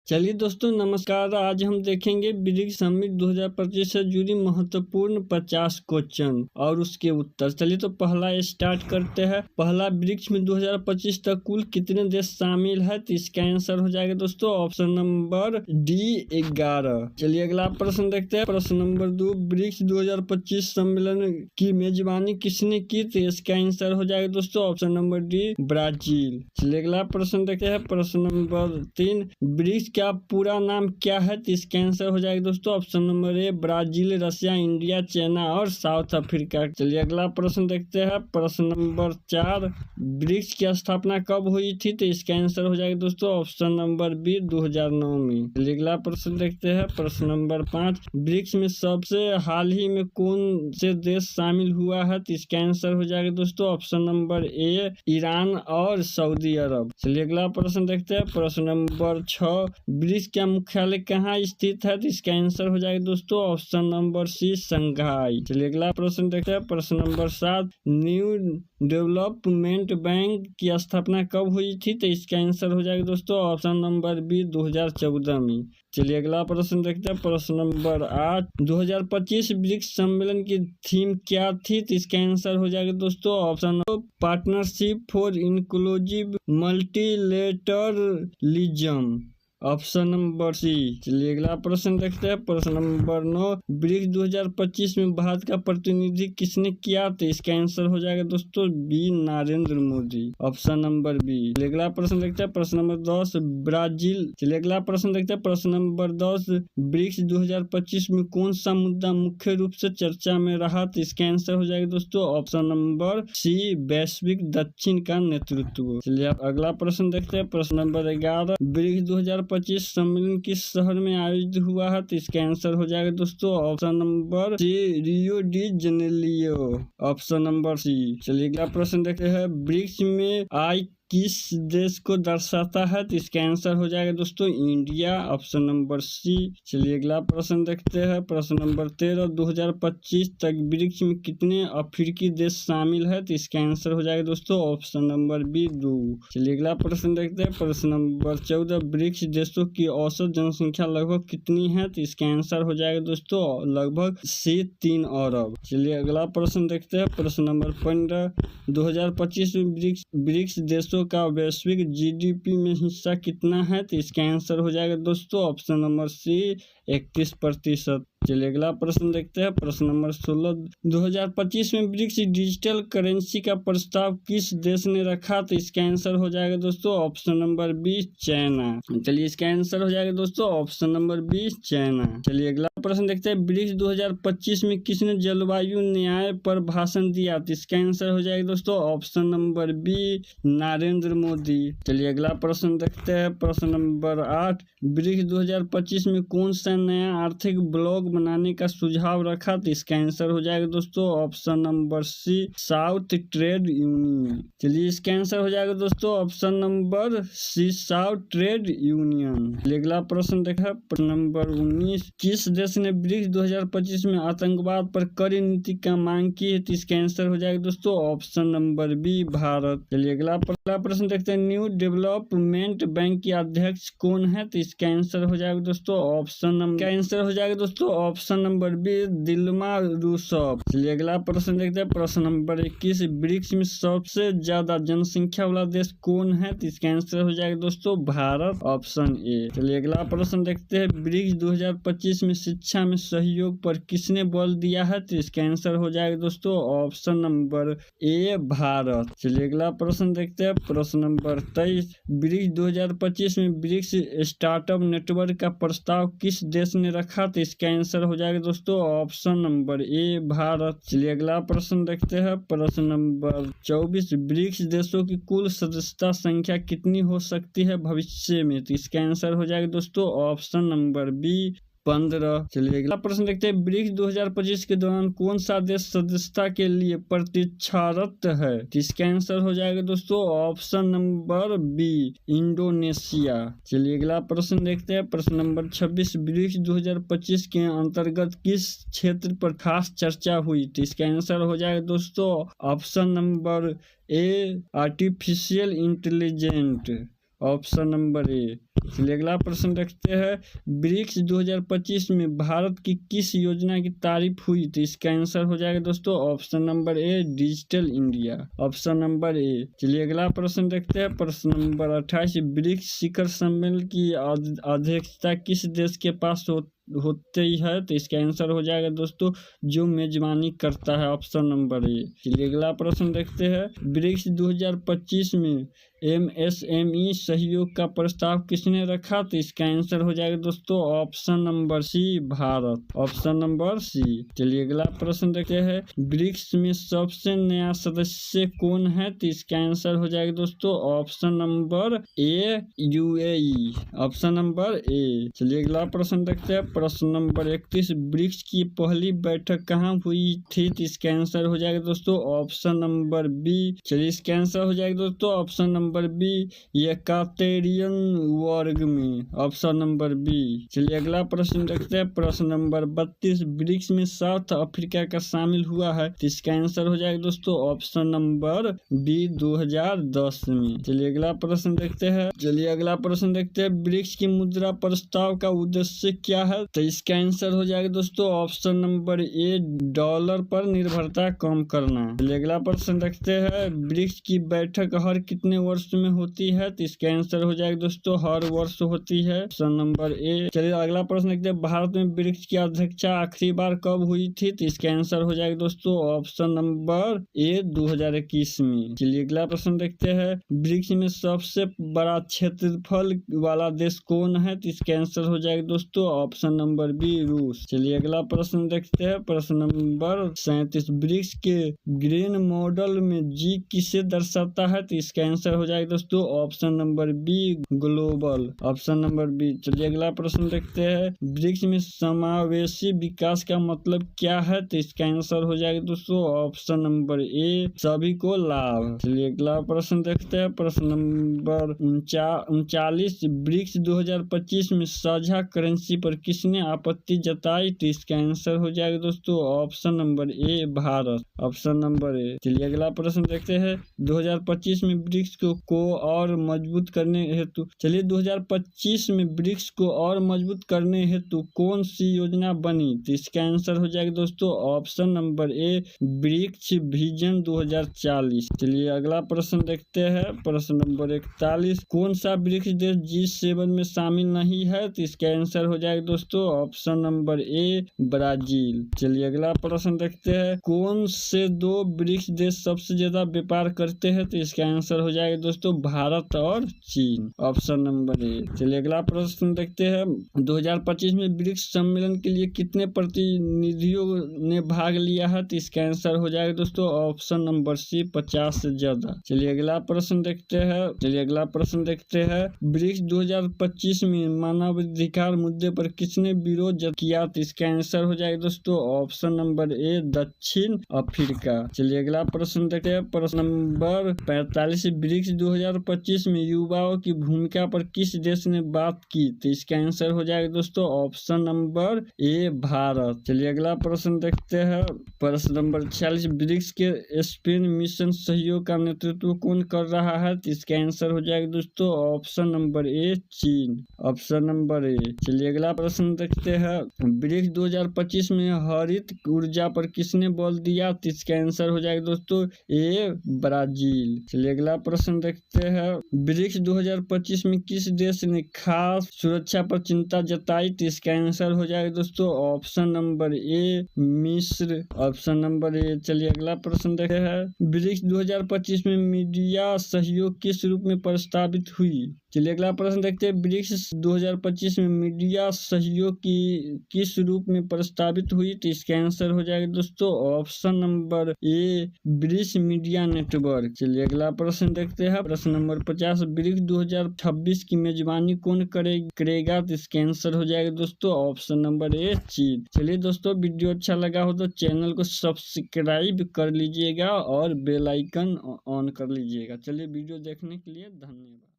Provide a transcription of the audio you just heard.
चलिए दोस्तों नमस्कार। आज हम देखेंगे ब्रिक्स समिट 2025 से जुड़ी महत्वपूर्ण 50 क्वेश्चन और उसके उत्तर। चलिए तो पहला स्टार्ट करते हैं। पहला, ब्रिक्स में 2025 तक कुल कितने देश शामिल है? तो इसका आंसर हो जाएगा दोस्तों ऑप्शन नंबर डी 11। चलिए अगला प्रश्न देखते हैं। प्रश्न नंबर 2, ब्रिक्स 2025 सम्मेलन की मेजबानी किसने की? तो इसका आंसर हो जाएगा दोस्तों ऑप्शन नंबर डी ब्राजील। चलिए अगला प्रश्न देखते हैं। प्रश्न नंबर 3, ब्रिक्स क्या पूरा नाम क्या है? तो इसका आंसर हो जाएगा दोस्तों ऑप्शन नंबर ए ब्राजील, रशिया, इंडिया, चाइना और साउथ अफ्रीका। चलिए अगला प्रश्न देखते हैं। प्रश्न नंबर 4, ब्रिक्स की स्थापना कब हुई थी? तो इसका आंसर हो जाएगा दोस्तों ऑप्शन नंबर बी 2009 में। चलिए अगला प्रश्न देखते हैं। प्रश्न नंबर 5, ब्रिक्स में सबसे हाल ही में कौन से देश शामिल हुआ है? तो इसका आंसर हो जाएगा दोस्तों ऑप्शन नंबर ए ईरान और सऊदी अरब। चलिए अगला प्रश्न देखते हैं। प्रश्न नंबर 6, ब्रिक्स का मुख्यालय कहाँ स्थित है? तो इसका आंसर हो जाएगा दोस्तों ऑप्शन नंबर सी शंघाई। चलिए अगला प्रश्न देखते हैं। प्रश्न नंबर 7, न्यू डेवलपमेंट बैंक की स्थापना कब हुई थी? तो इसका आंसर हो जाएगा दोस्तों ऑप्शन नंबर बी 2014 में। चलिए अगला प्रश्न देखते हैं। प्रश्न नंबर 8, 2025 ब्रिक्स सम्मेलन की थीम क्या थी? तो इसका आंसर हो जाएगा दोस्तों option partnership for inclusive multilateralism, option number C. चलिए अगला प्रश्न देखते हैं। प्रश्न नंबर 9, ब्रिक्स 2025 में भारत का प्रतिनिधि किसने किया? तो इसका आंसर हो जाएगा दोस्तों B Narendra Modi, option number B. चलिए अगला प्रश्न देखते हैं। प्रश्न नंबर 10, ब्राजील। चलिए अगला प्रश्न देखते हैं। प्रश्न नंबर 10, ब्रिक्स 2025 में कौन सा मुद्दा मुख्य रूप से चर्चा में रहा? तो इसका आंसर हो जाएगा दोस्तों ऑप्शन नंबर सी वैश्विक दक्षिण का नेतृत्व। चलिए अगला प्रश्न देखते हैं। प्रश्न नंबर 11, ब्रिक्स 2025 सम्मेलन किस शहर में आयोजित हुआ है? तो इसका आंसर हो जाएगा दोस्तों option number C Rio de Janeiro, option number C. चलिए अगला प्रश्न देखते हैं। ब्रिक्स में आई किस देश को दर्शाता है? तो इसका आंसर हो जाएगा दोस्तों इंडिया, ऑप्शन नंबर सी। चलिए अगला प्रश्न देखते हैं। प्रश्न नंबर 13, 2025 तक ब्रिक्स में कितने अफ्रीकी देश शामिल है? तो इसका आंसर हो जाएगा दोस्तों ऑप्शन नंबर बी 2। चलिए अगला प्रश्न देखते हैं। प्रश्न नंबर 14, ब्रिक्स देशों की औसत जनसंख्या लगभग कितनी है? तो इसका आंसर हो जाएगा दोस्तों लगभग से 3 अरब। चलिए अगला प्रश्न देखते हैं। प्रश्न नंबर 15, 2025 में ब्रिक्स देशों का वैश्विक जीडीपी में हिस्सा कितना है? तो इसका आंसर हो जाएगा दोस्तों ऑप्शन नंबर सी 31%। चलिए अगला प्रश्न देखते हैं। प्रश्न नंबर 16, 2025 में ब्रिक्स डिजिटल करेंसी का प्रस्ताव किस देश ने रखा? तो इसका आंसर हो जाएगा दोस्तों ऑप्शन नंबर बी चाइना। चलिए इसका आंसर हो जाएगा दोस्तों ऑप्शन नंबर बी चाइना। चलिए अगला प्रश्न देखते हैं। ब्रिक्स 2025 में किसने जलवायु न्याय पर भाषण दिया? तो इसका आंसर हो जाएगा दोस्तों option number B Narendra Modi. चलिए अगला प्रश्न देखते हैं। प्रश्न नंबर 8, ब्रिक्स 2025 में कौन सा नया आर्थिक ब्लॉक बनाने का सुझाव रखा? तो इसका आंसर हो जाएगा दोस्तों option number C south trade union. चलिए इसका आंसर हो जाएगा दोस्तों option number C south trade union. चलिए अगला प्रश्न देखा। प्रश्न नंबर 19, किस देश ने ब्रिक्स 2025 में आतंकवाद पर कड़ी नीति का मांग की है? तो इसका आंसर हो जाएगा दोस्तों ऑप्शन नंबर बी भारत। चलिए अगला प्रश्न देखते हैं। न्यू डेवलपमेंट बैंक के अध्यक्ष कौन है? तो इसका आंसर हो जाएगा दोस्तों ऑप्शन नंबर बी दिल्मा रूसफ। चलिए अगला प्रश्न देखते हैं। प्रश्न नंबर 21, ब्रिक्स में सबसे ज्यादा जनसंख्या वाला देश कौन है? तो इसका आंसर हो जाएगा दोस्तों भारत, ऑप्शन ए। चलिए अगला प्रश्न देखते हैं। ब्रिक्स 2025 में शिक्षा में सहयोग पर किसने बल दिया है? तो इसका आंसर हो जाएगा दोस्तों ऑप्शन नंबर ए भारत। चलिए अगला प्रश्न देखते हैं। प्रश्न नंबर 23, ब्रिक्स 2025 में ब्रिक्स स्टार्टअप नेटवर्क का प्रस्ताव किस देश ने रखा? तो इसका आंसर हो जाएगा दोस्तों ऑप्शन नंबर ए भारत। चलिए अगला प्रश्न देखते हैं। प्रश्न नंबर 24, ब्रिक्स देशों की कुल सदस्यता संख्या कितनी हो सकती है भविष्य में? तो इसका आंसर हो जाएगा दोस्तों ऑप्शन नंबर बी 15। चलिए अगला प्रश्न देखते हैं। ब्रिक्स 2025 के दौरान कौन सा देश सदस्यता के लिए प्रतीक्षारत है? तो इसका आंसर हो जाएगा दोस्तों ऑप्शन नंबर बी इंडोनेशिया। चलिए अगला प्रश्न देखते हैं। प्रश्न नंबर 26, ब्रिक्स 2025 के अंतर्गत किस क्षेत्र पर खास चर्चा हुई? तो इसका आंसर हो जाएगा दोस्तों ऑप्शन नंबर ए आर्टिफिशियल इंटेलिजेंट, ऑप्शन नंबर ए। चलिए अगला प्रश्न देखते हैं, ब्रिक्स 2025 में भारत की किस योजना की तारीफ हुई? तो इसका आंसर हो जाएगा दोस्तों ऑप्शन नंबर ए, डिजिटल इंडिया, ऑप्शन नंबर ए। चलिए अगला प्रश्न देखते हैं, प्रश्न नंबर 28, ब्रिक्स शिखर सम्मेलन की अध्यक्षता किस देश के पास होते ही है? तो इसका आंसर हो जाएगा दोस्तों जो मेजबानी करता है, ऑप्शन नंबर ए। चलिए अगला प्रश्न देखते हैं, ब्रिक्स 2025 में MSME सहयोग का प्रस्ताव किसने रखा? तो इसका आंसर हो जाएगा दोस्तों option number C, Bharat, option number C. चलिए अगला प्रश्न देखते हैं, ब्रिक्स में सबसे नया सदस्य कौन है? तो इसका आंसर हो जाएगा दोस्तों ऑप्शन नंबर ए, UAE, ऑप्शन नंबर ए। चलिए अगला प्रश्न देखते हैं, प्रश्न नंबर 31, ब्रिक्स की पहली बैठक कहाँ हुई थी? तो इसका आंसर हो जाएगा दोस्तों ऑप्शन नंबर बी। चलिए इसका आंसर हो जाएगा दोस्तों ऑप्शन नंबर बी, येकातेरिनबर्ग में, ऑप्शन नंबर बी। चलिए अगला प्रश्न देखते हैं, प्रश्न नंबर 32, ब्रिक्स में साउथ अफ्रीका का शामिल हुआ है? तो इसका आंसर हो जाएगा दोस्तों ऑप्शन नंबर बी, 2010 में। चलिए अगला प्रश्न देखते हैं, ब्रिक्स की मुद्रा प्रस्ताव का उद्देश्य क्या है? तो इसका आंसर हो जाएगा दोस्तों ऑप्शन नंबर ए, डॉलर पर निर्भरता कम करना। चलिए अगला प्रश्न देखते हैं, ब्रिक्स की बैठक हर कितने वर्ष में होती है? तो इसका आंसर हो जाएगा दोस्तों हर वर्ष होती है, ऑप्शन नंबर ए। चलिए अगला प्रश्न देखते हैं, भारत में ब्रिक्स की अध्यक्षता आखिरी बार कब हुई थी? तो इसका आंसर हो जाएगा दोस्तों ऑप्शन नंबर ए, 2021 में। चलिए अगला प्रश्न देखते हैं, ब्रिक्स में सबसे बड़ा क्षेत्रफल वाला देश कौन है? तो इसका आंसर हो जाएगा दोस्तों ऑप्शन नंबर बी, रूस। चलिए अगला प्रश्न देखते हैं, प्रश्न नंबर 37, ब्रिक्स के ग्रीन मॉडल में जी किसे दर्शाता है? तो इसका आंसर हो जाएगा दोस्तों option number B, global, option number B. चलिए अगला प्रश्न देखते हैं, ब्रिक्स में समावेशी विकास का मतलब क्या है? तो इसका आंसर हो जाएगा दोस्तों ऑप्शन नंबर ए, सभी को लाभ। चलिए अगला प्रश्न देखते हैं, प्रश्न नंबर 39, ब्रिक्स 2025 में साझा करेंसी पर किसने आपत्ति जताई? तो इसका आंसर हो जाएगा दोस्तों ऑप्शन नंबर ए, भारत, ऑप्शन नंबर ए। चलिए अगला प्रश्न देखते हैं, 2025 में ब्रिक्स को और मजबूत करने हेतु 2025 में ब्रिक्स को और मजबूत करने हेतु कौन सी योजना बनी? तो इसका आंसर हो जाएगा दोस्तों option number A, BRICS vision 2040। चलिए अगला प्रश्न देखते हैं, प्रश्न नंबर 41, कौन सा ब्रिक्स देश G7 में शामिल नहीं है? तो इसका आंसर हो जाएगा दोस्तों ऑप्शन नंबर ए, ब्राजील। चलिए अगला प्रश्न देखते हैं, कौन से दो ब्रिक्स देश सबसे ज्यादा व्यापार करते हैं? तो इसका आंसर हो जाएगा दोस्तों भारत और चीन, ऑप्शन नंबर ए। चलिए अगला प्रश्न देखते हैं, 2025 में ब्रिक्स सम्मेलन के लिए कितने प्रतिनिधियों ने भाग लिया है? तो इसका आंसर हो जाएगा दोस्तों ऑप्शन नंबर सी, 50 से ज्यादा। चलिए अगला प्रश्न देखते हैं, ब्रिक्स 2025 में मानवाधिकार मुद्दे पर किसने विरोध किया? तो इसका आंसर हो जाएगा दोस्तों ऑप्शन नंबर ए, दक्षिण अफ्रीका। चलिए अगला प्रश्न देखते हैं, प्रश्न नंबर 45, ब्रिक्स 2025 में युवाओं की भूमिका पर किस देश ने बात की? तो इसका आंसर हो जाएगा दोस्तों ऑप्शन नंबर ए, भारत। चलिए अगला प्रश्न देखते हैं, प्रश्न नंबर 46, ब्रिक्स के स्पेन मिशन सहयोग का नेतृत्व कौन कर रहा है? तो इसका आंसर हो जाएगा दोस्तों ऑप्शन नंबर ए, चीन, ऑप्शन नंबर ए। चलिए अगला प्रश्न देखते हैं, ब्रिक्स 2025 में हरित ऊर्जा पर किसने बल दिया? तो इसका आंसर हो जाएगा दोस्तों ए, ब्राजील। चलिए अगला प्रश्न देखते हैं, ब्रिक्स 2025 में किस देश ने खास सुरक्षा पर चिंता जताई? तो इसका आंसर हो जाएगा दोस्तों ऑप्शन नंबर ए, मिस्र, ऑप्शन नंबर ए। चलिए अगला प्रश्न देखते हैं, ब्रिक्स 2025 में मीडिया सहयोग किस रूप में प्रस्तावित हुई? चलिए अगला प्रश्न देखते हैं, ब्रिक्स 2025 में मीडिया सहयोग की किस रूप में प्रस्तावित हुई? तो इसका आंसर हो जाएगा दोस्तों option number A, BRICS media network. चलिए अगला प्रश्न देखते हैं, प्रश्न नंबर 50, ब्रिक्स 2026 की मेजबानी कौन करेगा? तो इसका आंसर हो जाएगा दोस्तों ऑप्शन नंबर ए, चीन। चलिए दोस्तों, वीडियो अच्छा लगा हो तो चैनल को सब्सक्राइब कर लीजिएगा और बेल आइकन ऑन कर लीजिएगा। चलिए वीडियो देखने के लिए धन्यवाद।